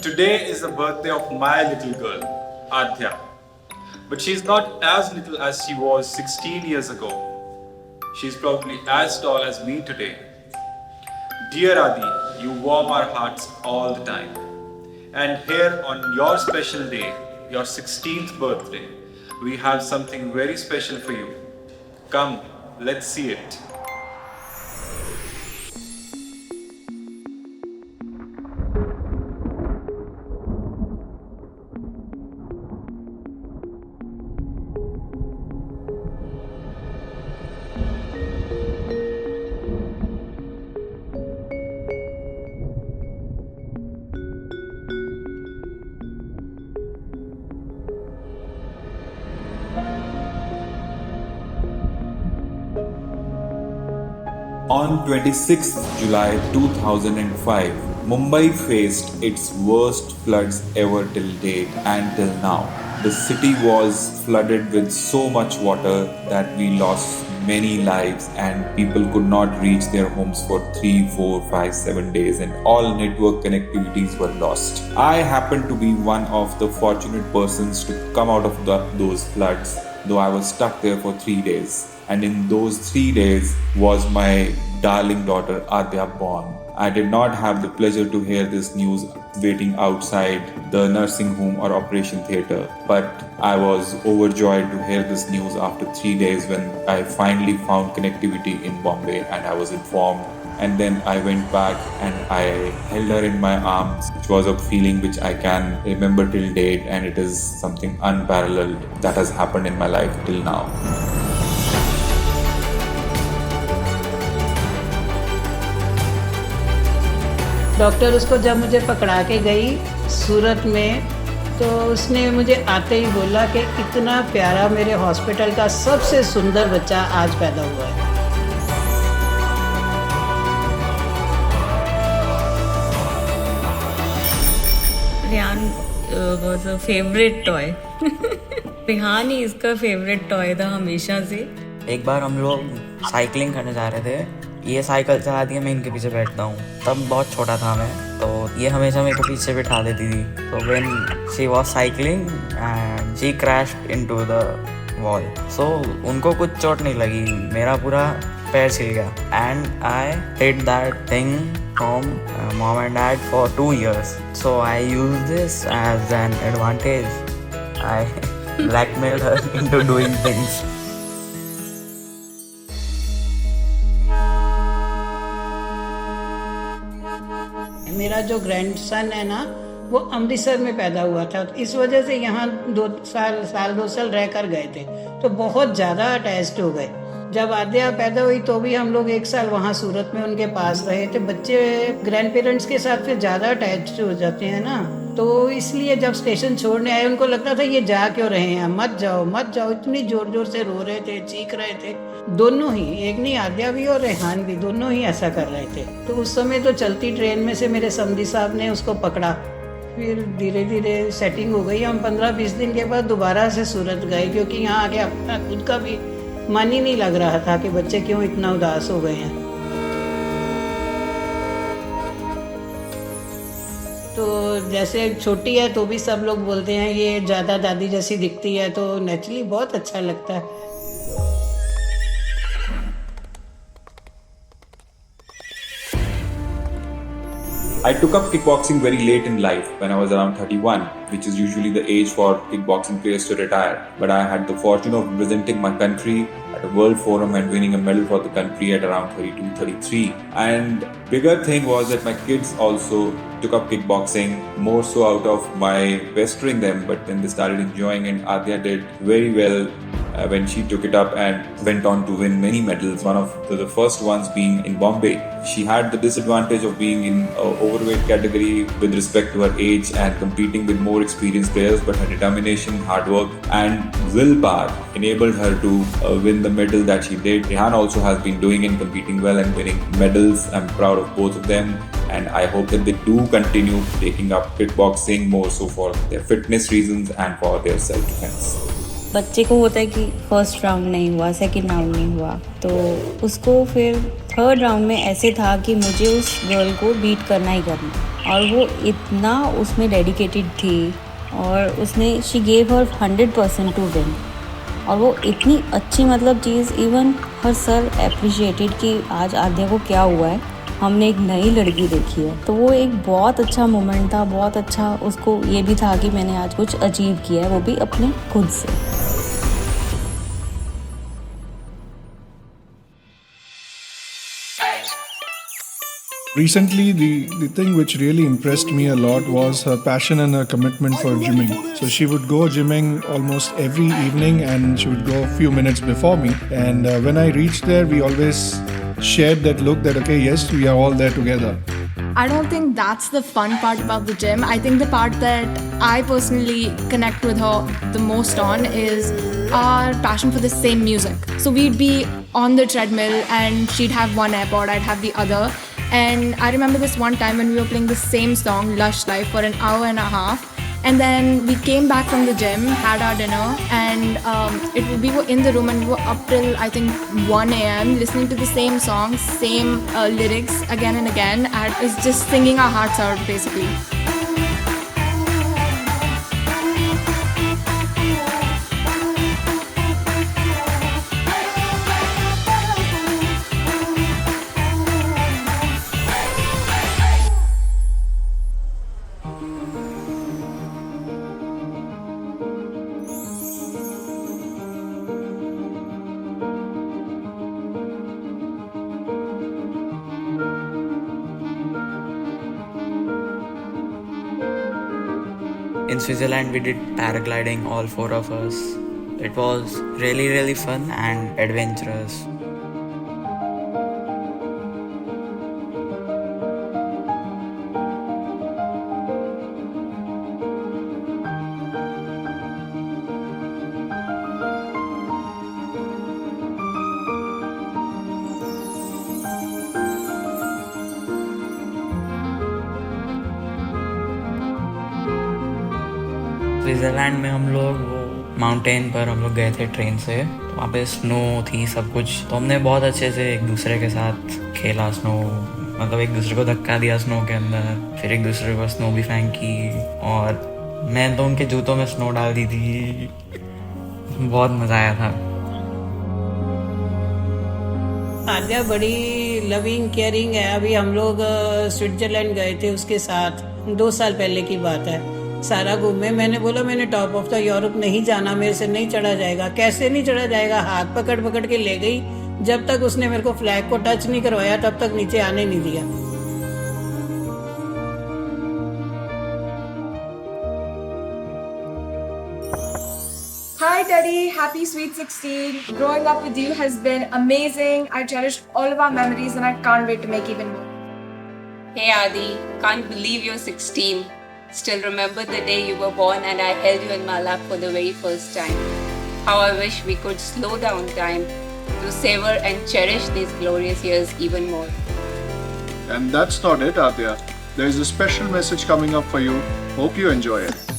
Today is the birthday of my little girl, Adya. But she's not as little as she was 16 years ago. She's probably as tall as me today. Dear Adi, you warm our hearts all the time. And here on your special day, your 16th birthday, we have something very special for you. Come, let's see it. On 26th July 2005, Mumbai faced its worst floods ever till date and till now. The city was flooded with so much water that we lost many lives and people could not reach their homes for 3, 4, 5, 7 days and all network connectivities were lost. I happened to be one of the fortunate persons to come out of those floods, though I was stuck there for 3 days. And in those 3 days was my darling daughter Adya born. I did not have the pleasure to hear this news waiting outside the nursing home or operation theatre, but I was overjoyed to hear this news after 3 days when I finally found connectivity in Bombay and I was informed. And then I went back and I held her in my arms, which was a feeling which I can remember till date, and it is something unparalleled that has happened in my life till now. Doctor उसको जब मुझे पकड़ा के गई सूरत में, तो उसने मुझे आते ही बोला कि इतना प्यारा मेरे हॉस्पिटल का सबसे सुंदर बच्चा आज पैदा हुआ है। Riyan was a favourite toy. Rihan ही इसका फेवरेट टॉय था हमेशा से। एक बार हम लोग साइकिलिंग करने जा रहे थे, ये साइकिल चला दी, मैं इनके पीछे बैठता हूँ। तब बहुत छोटा था मैं, तो ये हमेशा मेरे को पीछे बिठा देती थी। तो when she was cycling and she crashed into the wall, so उनको कुछ चोट नहीं लगी, मेरा पूरा पैर छिल गया। And I did that thing from mom and dad for 2 years, so I use this as an advantage. I blackmailed her into doing things. मेरा जो ग्रैंडसन है ना, वो अमृतसर में पैदा हुआ था, तो इस वजह से यहाँ 2 साल रह कर गए थे, तो बहुत ज़्यादा अटैच्ड हो गए। जब आद्या पैदा हुई तो भी हम लोग 1 साल वहाँ सूरत में उनके पास रहे थे। बच्चे ग्रैंड पेरेंट्स के साथ फिर ज़्यादा अटैच्ड हो जाते हैं ना, तो इसलिए जब स्टेशन छोड़ने आए उनको लगता था ये जा क्यों रहे हैं, मत जाओ मत जाओ। इतनी जोर जोर से रो रहे थे, चीख रहे थे, दोनों ही, एक नहीं आद्या भी और रेहान भी, दोनों ही ऐसा कर रहे थे। तो उस समय तो चलती ट्रेन में से मेरे समधी साहब ने उसको पकड़ा, फिर धीरे धीरे सेटिंग हो गई। हम 15-20 दिन के बाद दोबारा से सूरत गए, क्योंकि यहाँ आके अपना खुद का भी मन ही नहीं लग रहा था कि बच्चे क्यों इतना उदास हो गए हैं। तो जैसे छोटी है तो भी सब लोग बोलते हैं ये ज़्यादा दादी जैसी दिखती है, तो नेचुरली बहुत अच्छा लगता है। I took up kickboxing very late in life when I was around 31, which is usually the age for kickboxing players to retire. But I had the fortune of representing my country at a world forum and winning a medal for the country at around 32, 33. And bigger thing was that my kids also took up kickboxing, more so out of my pestering them, but then they started enjoying, and Adya did very well when she took it up and went on to win many medals, one of the first ones being in Bombay. She had the disadvantage of being in overweight category with respect to her age and competing with more experienced players, but her determination, hard work and willpower enabled her to win the medal that she did. Rehan also has been doing and competing well and winning medals. I'm proud of both of them, and I hope that they do continue taking up kickboxing more so for their fitness reasons and for their self-defense. बच्चे को होता है कि first round नहीं हुआ, second round नहीं हुआ, तो उसको फिर थर्ड राउंड में ऐसे था कि मुझे उस गर्ल को बीट करना ही करना। और वो इतना उसमें डेडिकेटेड थी और उसने she gave her 100% to win. और वो इतनी अच्छी मतलब चीज़, इवन हर सर अप्रिशिएटेड कि आज आद्या को क्या हुआ है, हमने एक नई लड़की देखी है। तो वो एक बहुत अच्छा मोमेंट था, बहुत अच्छा उसको ये भी था कि मैंने आज कुछ अचीव किया है, वो भी अपने खुद से। Recently, the thing which really impressed me a lot was her passion and her commitment for gymming. So she would go gymming almost every evening and she would go a few minutes before me. And when I reached there, we always shared that look that, okay, yes, we are all there together. I don't think that's the fun part about the gym. I think the part that I personally connect with her the most on is our passion for the same music. So we'd be on the treadmill and she'd have one AirPod, I'd have the other. And I remember this one time when we were playing the same song, Lush Life, for an hour and a half. And then we came back from the gym, had our dinner, and we were in the room and we were up till I think 1 a.m. listening to the same songs, same lyrics again and again. And it's just singing our hearts out basically. In Switzerland, we did paragliding, all 4 of us. It was really, really fun and adventurous. Switzerland में हम लोग वो mountain पर हम लोग गए थे train से, तो वहाँ पे स्नो थी सब कुछ, तो हमने बहुत अच्छे से एक दूसरे के साथ खेला स्नो, मतलब एक दूसरे को धक्का दिया स्नो के अंदर, फिर एक दूसरे को स्नो भी फेंकी और मैं तो उनके जूतों में स्नो डाल दी थी। बहुत मज़ा आया था। आद्या बड़ी लविंग केयरिंग है। अभी हम लोग स्विट्जरलैंड गए थे उसके साथ, 2 साल पहले की बात है। सारा घूमे, मैंने बोला मैंने टॉप ऑफ द यूरोप नहीं जाना, मेरे से नहीं चढ़ा जाएगा। कैसे नहीं चढ़ा जाएगा, हाथ पकड़ पकड़ के ले गई। जब तक उसने मेरे को फ्लैग को टच नहीं करवाया तब तक नीचे आने नहीं दिया। Hi Daddy, happy sweet 16. Growing up with you has been amazing. I cherished all of our memories and I can't wait to make even more. Hey Adi, can't believe you're 16. Still remember the day you were born and I held you in my lap for the very first time. How I wish we could slow down time to savor and cherish these glorious years even more. And that's not it, Adya. There is a special message coming up for you. Hope you enjoy it.